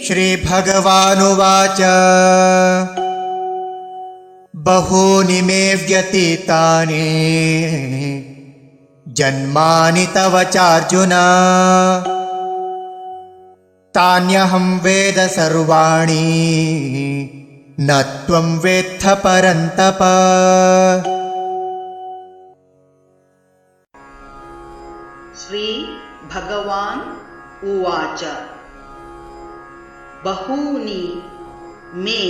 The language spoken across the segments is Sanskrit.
श्रीभगवानुवाच बहूनि मे व्यतीतानि जन्मानि तव चार्जुन तान्यहं वेद सर्वाणि न त्वं वेत्थ परन्तप। श्री भगवान् उवाच बहूनि मे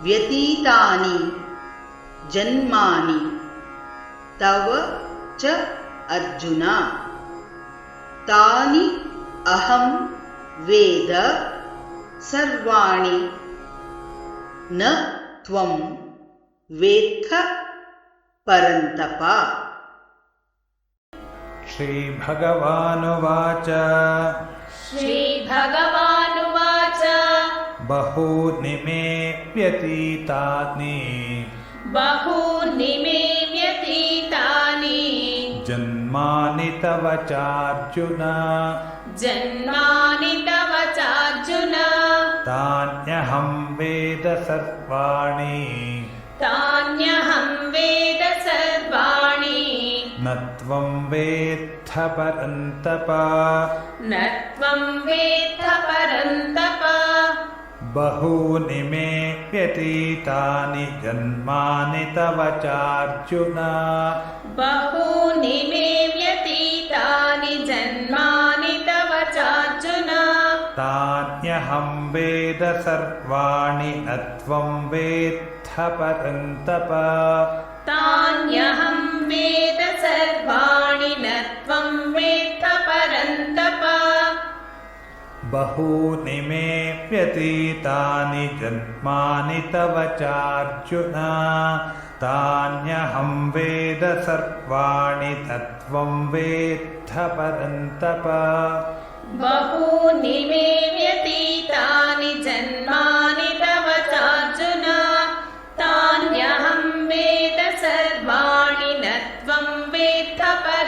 व्यतीतानि जन्मानि तव च अर्जुन तानि अहं वेद सर्वाणि न त्वं वेत्थ परन्तप। श्रीभगवानुवाच बहूनि मे व्यतीतानि जन्मानि तव चार्जुन तान्यहं वेद सर्वाणि न त्वं वेत्थ परन्तप। बहूनि मे व्यतीतानि जन्मानि तव चार्जुन तान्यहं वेद सर्वाणि न त्वं वेत्थ परन्तप। बहूनि मे व्यतीतानि जन्मानि तव चार्जुन तान्यहं वेद सर्वाणि न त्वं वेत्थ परन्तप। बहूनि मे व्यतीतानि जन्मानि तव चार्जुन तान्यहं वेद सर्वाणि न त्वं वेत्थ परन्तप।